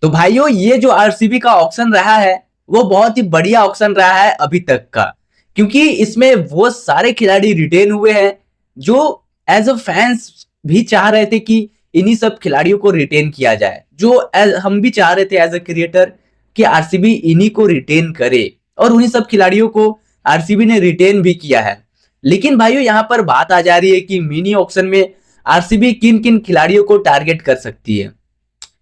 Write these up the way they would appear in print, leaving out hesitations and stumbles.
तो भाइयों ये जो आरसीबी का ऑक्शन रहा है वो बहुत ही बढ़िया ऑक्शन रहा है अभी तक का, क्योंकि इसमें वो सारे खिलाड़ी रिटेन हुए हैं जो एज अ फैंस भी चाह रहे थे कि इन्हीं सब खिलाड़ियों को रिटेन किया जाए, जो हम भी चाह रहे थे एज अ क्रिएटर कि आरसीबी इन्हीं को रिटेन करे, और उन्हीं सब खिलाड़ियों को आरसीबी ने रिटेन भी किया है। लेकिन भाइयों यहाँ पर बात आ जा रही है कि मिनी ऑक्शन में आरसीबी किन किन खिलाड़ियों को टारगेट कर सकती है,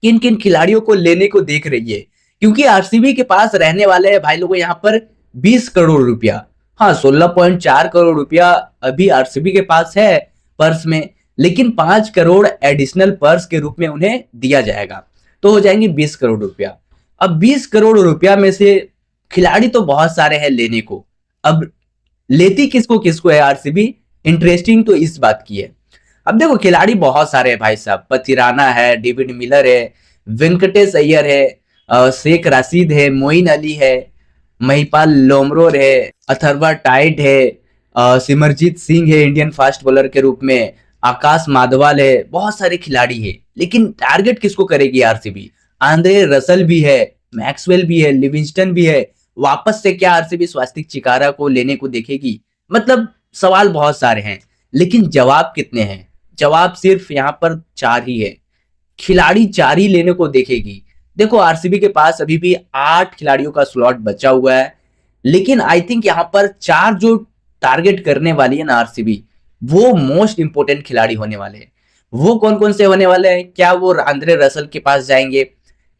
किन किन खिलाड़ियों को लेने को देख रही है, क्योंकि आरसीबी के पास रहने वाले हैं भाई लोगों यहाँ पर 20 करोड़ रुपया। हाँ, 16.4 करोड़ रुपया अभी आरसीबी के पास है पर्स में, लेकिन 5 करोड़ एडिशनल पर्स के रूप में उन्हें दिया जाएगा, तो हो जाएंगे 20 करोड़ रुपया। अब 20 करोड़ रुपया में से खिलाड़ी तो बहुत सारे हैं लेने को, अब लेती किसको किसको है आरसीबी, इंटरेस्टिंग तो इस बात की है। अब देखो खिलाड़ी बहुत सारे हैं भाई साहब, पथिराना है, डेविड मिलर है, वेंकटेश अय्यर है, शेख राशिद है, मोइन अली है, महिपाल लोमरोर है, अथर्वा टाइट है, सिमरजीत सिंह है इंडियन फास्ट बॉलर के रूप में, आकाश माधवाल है, बहुत सारे खिलाड़ी है। लेकिन टारगेट किसको करेगी आरसीबी? आंद्रे रसल भी है, मैक्सवेल भी है, लिविंगस्टन भी है। वापस से क्या आरसीबी स्वास्तिक चिकारा को लेने को देखेगी? मतलब सवाल बहुत सारे हैं, लेकिन जवाब कितने हैं? जवाब सिर्फ यहाँ पर 4 ही है, खिलाड़ी 4 ही लेने को देखेगी। देखो आरसीबी के पास अभी भी 8 खिलाड़ियों का स्लॉट बचा हुआ है, लेकिन आई थिंक यहाँ पर 4 जो टारगेट करने वाली है ना आरसीबी, वो मोस्ट इंपोर्टेंट खिलाड़ी होने वाले हैं। वो कौन कौन से होने वाले हैं? क्या वो आंद्रे रसल के पास जाएंगे?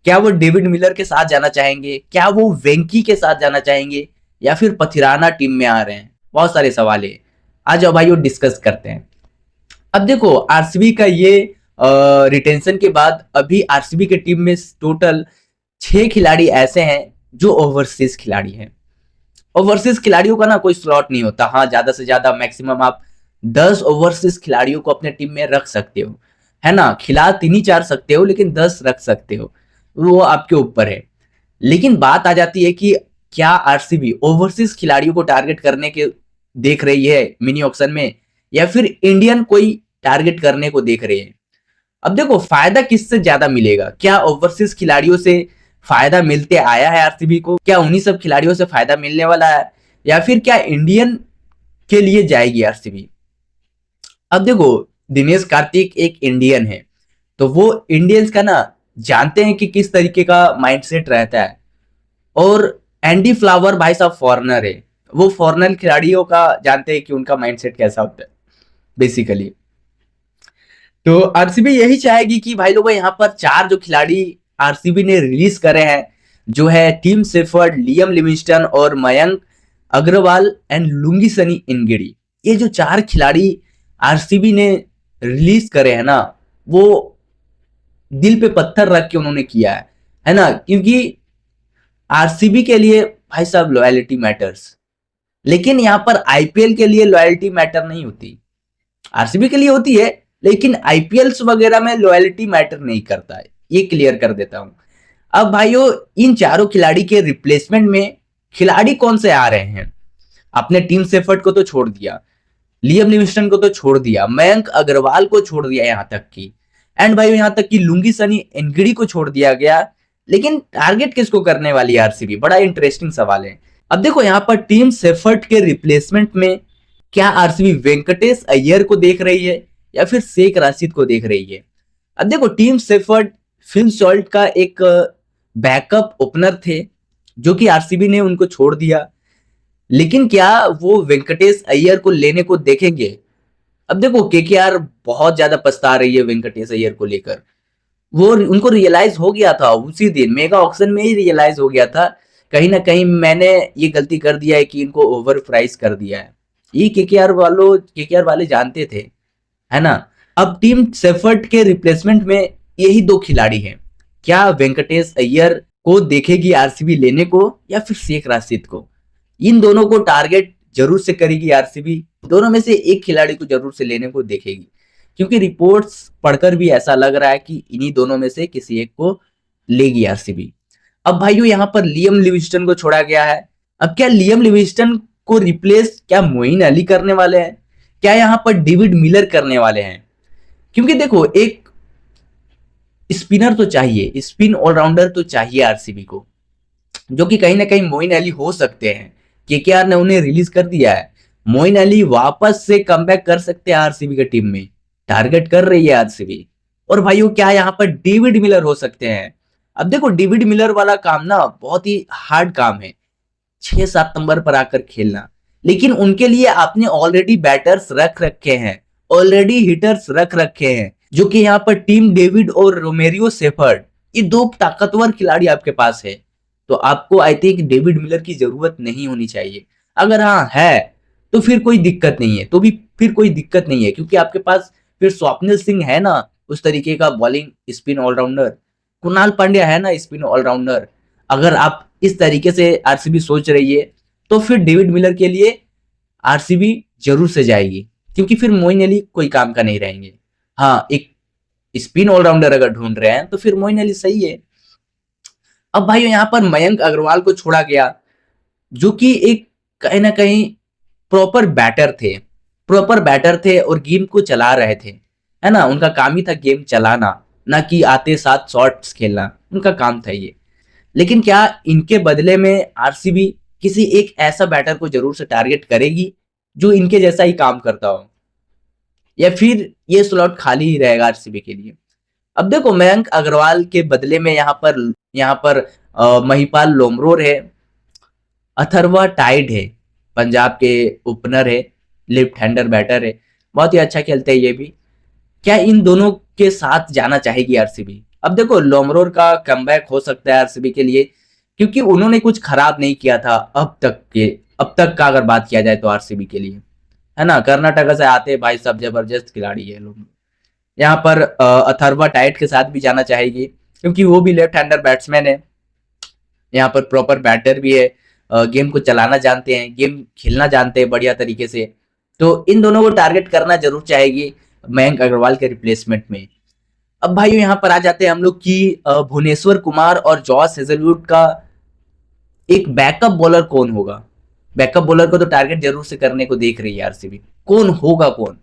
क्या वो डेविड मिलर के साथ जाना चाहेंगे? क्या वो वेंकी के साथ जाना चाहेंगे, या फिर पथिराना टीम में आ रहे हैं? बहुत सारे सवाल है, आ जाओ भाई वो डिस्कस करते हैं। अब देखो आरसीबी का ये रिटेंशन के बाद अभी आरसीबी के टीम में टोटल 6 खिलाड़ी ऐसे हैं जो ओवरसीज खिलाड़ी हैं। ओवरसीज खिलाड़ियों का ना कोई स्लॉट नहीं होता। हाँ, ज्यादा से ज्यादा मैक्सिमम आप 10 ओवरसीज खिलाड़ियों को अपने टीम में रख सकते हो, है ना। खिला 3 ही 4 सकते हो, लेकिन 10 रख सकते हो, वो आपके ऊपर है। लेकिन बात आ जाती है कि क्या आरसीबी ओवरसीज खिलाड़ियों को टारगेट करने के देख रही है मिनी ऑक्शन में, या फिर इंडियन कोई टारगेट करने को देख रही है? अब देखो फायदा किससे ज्यादा मिलेगा? क्या ओवरसीज खिलाड़ियों से फायदा मिलते आया है आरसीबी को? क्या उन्हीं सब खिलाड़ियों से फायदा मिलने वाला है, या फिर क्या इंडियन के लिए जाएगी आरसीबी? अब देखो दिनेश कार्तिक एक इंडियन है, तो वो इंडियंस का ना जानते हैं कि किस तरीके का माइंडसेट रहता है। और एंडी फ्लावर भाई साहब फॉरनर है, वो फॉरनर खिलाड़ियों का जानते हैं कि उनका माइंडसेट कैसा होता है बेसिकली। तो आरसीबी यही चाहेगी कि भाई लोगों यहाँ पर 4 जो खिलाड़ी आरसीबी ने रिलीज करे हैं, जो है टीम सेफर्ड, लियम लिविंगस्टन और मयंक अग्रवाल एंड लुंगी सनी इंगिड़ी, ये जो 4 खिलाड़ी आरसीबी ने रिलीज करे हैं ना, वो दिल पे पत्थर रख के उन्होंने किया है ना। क्योंकि आरसीबी के लिए भाई साहब लॉयल्टी मैटर्स, लेकिन यहाँ पर आईपीएल के लिए लॉयल्टी मैटर नहीं होती। आरसीबी के लिए होती है, लेकिन आईपीएल्स वगैरह में लॉयल्टी मैटर नहीं करता है, ये क्लियर कर देता हूं। अब भाइयों इन चारों खिलाड़ी के रिप्लेसमेंट में खिलाड़ी कौन से आ रहे हैं? अपने टीम सेफर्ट को तो छोड़ दिया, लियम लिविंगस्टन को तो छोड़ दिया, मयंक अग्रवाल को छोड़ दिया, यहां तक की एंड भाई यहां तक कि लुंगी सनी एनगिडी को छोड़ दिया गया। लेकिन टारगेट किसको करने वाली है आरसीबी? बड़ा इंटरेस्टिंग सवाल है। अब देखो यहाँ पर टीम सेफर्ट के रिप्लेसमेंट में क्या आरसीबी वेंकटेश अय्यर को देख रही है, या फिर शेख राशिद को देख रही है? अब देखो टीम सेफर्ट फिल सॉल्ट का एक बैकअप ओपनर थे, जो कि आरसीबी ने उनको छोड़ दिया। लेकिन क्या वो वेंकटेश अय्यर को लेने को देखेंगे? अब देखो केकेआर बहुत ज्यादा पछता रही है वेंकटेश अय्यर को लेकर। वो उनको रियलाइज हो गया था उसी दिन, मेगा ऑक्शन में ही रियलाइज हो गया था कहीं ना कहीं मैंने ये गलती कर दिया है कि इनको ओवर प्राइस कर दिया है। ये केकेआर वाले जानते थे, है ना। अब टीम सेफर्ट के रिप्लेसमेंट में यही 2 खिलाड़ी हैं। क्या वेंकटेश अय्यर को देखेगी आरसीबी लेने को, या फिर शेख राशिद को? इन दोनों को टारगेट जरूर से करेगी आरसीबी, दोनों में से एक खिलाड़ी को जरूर से लेने को देखेगी, क्योंकि रिपोर्ट्स पढ़कर भी ऐसा लग रहा है कि इन्हीं दोनों में से किसी एक को लेगी आरसीबी। अब भाइयों यहाँ पर लियम लिविंगस्टन को छोड़ा गया है। अब क्या लियम लिविंगस्टन को रिप्लेस क्या मोइन अली करने वाले हैं? क्या यहाँ पर डेविड मिलर करने वाले हैं? क्योंकि देखो एक स्पिनर तो चाहिए, स्पिन ऑलराउंडर तो चाहिए आरसीबी को, जो कि कहीं ना कहीं मोइन अली हो सकते हैं। केकेआर ने उन्हें रिलीज कर दिया है, मोइन अली वापस से कमबैक कर सकते हैं आरसीबी की टीम में, टारगेट कर रही है आरसीबी। और भाइयों क्या यहाँ पर डेविड मिलर हो सकते हैं। अब देखो डेविड मिलर वाला काम ना बहुत ही हार्ड काम है, 6-7 नंबर पर आकर खेलना, लेकिन उनके लिए आपने ऑलरेडी बैटर्स रख रखे हैं, ऑलरेडी हिटर्स रख रखे हैं, जो कि यहाँ पर टीम डेविड और रोमेरियो सेफर्ड, ये दो ताकतवर खिलाड़ी आपके पास है। तो आपको आई थिंक डेविड मिलर की जरूरत नहीं होनी चाहिए। अगर हाँ है तो फिर कोई दिक्कत नहीं है, तो भी फिर कोई दिक्कत नहीं है, क्योंकि आपके पास फिर स्वप्निल सिंह है ना उस तरीके का bowling spin allrounder, Krunal Pandya है ना स्पिन ऑलराउंडर। अगर आप इस तरीके से आरसीबी सोच रही है तो फिर डेविड मिलर के लिए आरसीबी जरूर से जाएगी, क्योंकि फिर मोइन अली कोई काम का नहीं रहेंगे। हाँ, एक स्पिन ऑलराउंडर अगर ढूंढ रहे हैं तो फिर मोइन अली सही है। अब भाई यहाँ पर मयंक अग्रवाल को छोड़ा गया, जो कि एक कहीं ना कहीं प्रॉपर बैटर थे, प्रॉपर बैटर थे और गेम को चला रहे थे, है ना, उनका काम ही था गेम चलाना, ना कि आते साथ शॉट्स खेलना, उनका काम था ये। लेकिन क्या इनके बदले में आरसीबी किसी एक ऐसा बैटर को जरूर से टारगेट करेगी जो इनके जैसा ही काम करता हो, या फिर ये स्लॉट खाली ही रहेगा आरसीबी के लिए। अब देखो मयंक अग्रवाल के बदले में यहाँ पर महिपाल लोमरोर है, अथर्वा टाइड है, पंजाब के ओपनर है, लेफ्ट हैंडर बैटर है, बहुत ही अच्छा खेलते हैं ये भी। क्या इन दोनों के साथ जाना चाहेगी आरसीबी? अब देखो लोमरोर का कमबैक हो सकता है आरसीबी के लिए, क्योंकि उन्होंने कुछ खराब नहीं किया था अब तक का अगर बात किया जाए तो आरसीबी के लिए, है ना। कर्नाटक से आते भाई सब जबरदस्त खिलाड़ी है लोग। यहाँ पर अथर्वा टाइट के साथ भी जाना चाहेगी, क्योंकि वो भी लेफ्ट हैंडर बैट्समैन है, यहाँ पर प्रॉपर बैटर भी है, गेम को चलाना जानते हैं, गेम खेलना जानते हैं बढ़िया तरीके से। तो इन दोनों को टारगेट करना जरूर चाहेगी मयंक अग्रवाल के रिप्लेसमेंट में। अब भाई यहाँ पर आ जाते हैं हम लोग की भुवनेश्वर कुमार और जॉस हेजलवुड का एक बैकअप बॉलर कौन होगा। बैकअप बॉलर को तो टारगेट जरूर से करने को देख रही है आरसीबी, कौन होगा कौन,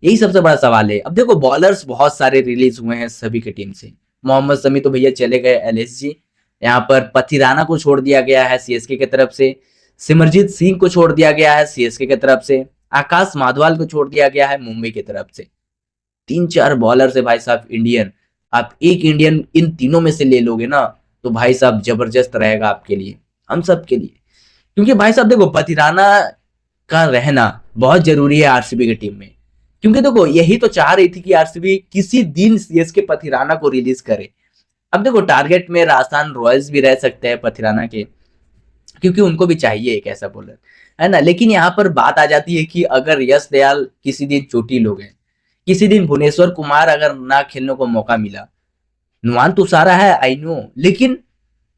यही सबसे बड़ा सवाल है। अब देखो बॉलर्स बहुत सारे रिलीज हुए हैं सभी की टीम से, मोहम्मद शमी तो भैया चले गए एलएसजी, यहाँ पर पथिराना को छोड़ दिया गया है सीएसके की तरफ से, सिमरजीत सिंह को छोड़ दिया गया है सीएसके की तरफ से, आकाश माधवाल को छोड़ दिया गया है मुंबई की तरफ से। 3-4 बॉलर से भाई साहब इंडियन, आप एक इंडियन इन तीनों में से ले लोगे ना तो भाई साहब जबरदस्त रहेगा आपके लिए, हम सब के लिए। क्योंकि भाई साहब देखो पथिराना का रहना बहुत जरूरी है आरसीबी की टीम में, क्योंकि देखो यही तो चाह रही थी कि आरसीबी किसी दिन सीएसके पथिराना को रिलीज करे। अब देखो टारगेट में राजस्थान रॉयल्स भी रह सकते हैं पथिराना के, क्योंकि उनको भी चाहिए एक ऐसा बॉलर, है ना। लेकिन यहाँ पर बात आ जाती है कि अगर यश दयाल किसी दिन चोटिल हो गए, किसी दिन भुवनेश्वर कुमार अगर ना खेलने को मौका मिला, नुमान तुषारा है आई नो, लेकिन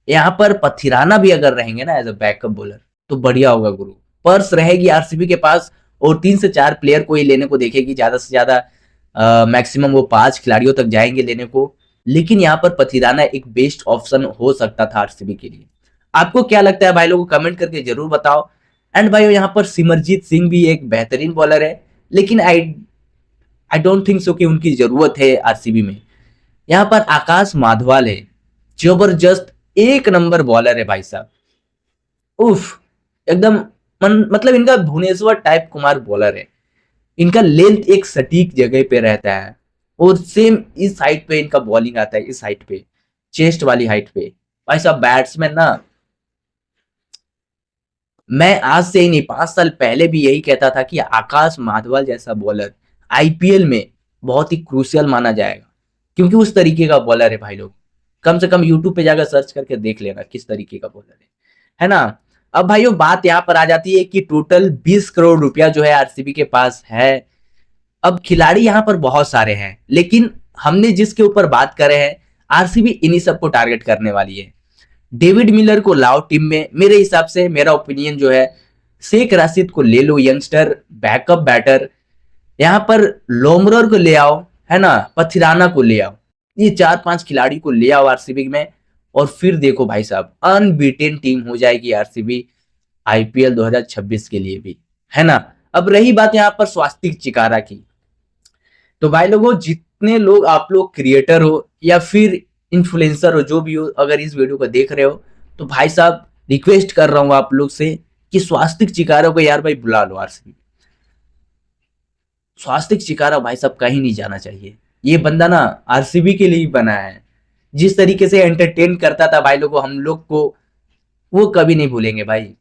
यहाँ पर पथिराना भी अगर रहेंगे ना एज अ बैकअप बॉलर तो बढ़िया होगा गुरु। पर्स रहेगी आरसीबी के पास और 3 से 4 प्लेयर को ही लेने को देखेगी, ज्यादा से ज्यादा मैक्सिमम वो 5 खिलाड़ियों तक जाएंगे लेने को। लेकिन यहाँ पर पथिराना एक बेस्ट ऑप्शन हो सकता था आरसीबी के लिए। आपको क्या लगता है भाई लोगों को कमेंट करके जरूर बताओ। एंड भाई यहाँ पर सिमरजीत सिंह भी एक बेहतरीन बॉलर है, लेकिन आई डोंट थिंक सो कि उनकी जरूरत है आरसीबी में। यहाँ पर आकाश माधवाल है, जबरदस्त एक नंबर बॉलर है भाई साहब, उफ एकदम मतलब इनका भुवनेश्वर टाइप कुमार बॉलर है, इनका लेंथ एक सटीक जगह पे रहता है और सेम इस हाइट पे इनका बॉलिंग आता है, इस हाइट पे, चेस्ट वाली हाइट पे। भाई साहब बैट्समैन ना, मैं आज से ही नहीं 5 साल पहले भी यही कहता था कि आकाश माधवाल जैसा बॉलर आईपीएल में बहुत ही क्रूशियल माना जाएगा, क्योंकि उस तरीके का बॉलर है भाई लोग। कम से कम यूट्यूब पे जाकर सर्च करके देख लेना किस तरीके का बॉलर है ना। अब भाइयों बात यहाँ पर आ जाती है कि टोटल 20 करोड़ रुपया जो है आरसीबी के पास है। अब खिलाड़ी यहाँ पर बहुत सारे हैं, लेकिन हमने जिसके ऊपर बात करे हैं आरसीबी इन्हीं सबको टारगेट करने वाली है। डेविड मिलर को लाओ टीम में, मेरे हिसाब से मेरा ओपिनियन जो है शेख राशिद को ले लो, यंगस्टर बैकअप बैटर। यहाँ पर लोमरोर को ले आओ, है ना, पथिराना को ले आओ, ये 4-5 खिलाड़ी को ले आओ आरसीबी में, और फिर देखो भाई साहब अनबीटेन टीम हो जाएगी आरसीबी आईपीएल 2026 के लिए भी, है ना। अब रही बात यहाँ पर स्वास्तिक चिकारा की, तो भाई लोगों जितने लोग आप लोग क्रिएटर हो या फिर इन्फ्लुएंसर हो, जो भी हो, अगर इस वीडियो को देख रहे हो तो भाई साहब रिक्वेस्ट कर रहा हूँ आप लोग से कि स्वास्तिक चिकारा को यार भाई बुला लो आरसीबी। स्वास्तिक चिकारा भाई साहब कहीं नहीं जाना चाहिए। ये बंदा ना आरसीबी के लिए ही बना है। जिस तरीके से एंटरटेन करता था भाई लोग को, हम लोग को, वो कभी नहीं भूलेंगे भाई।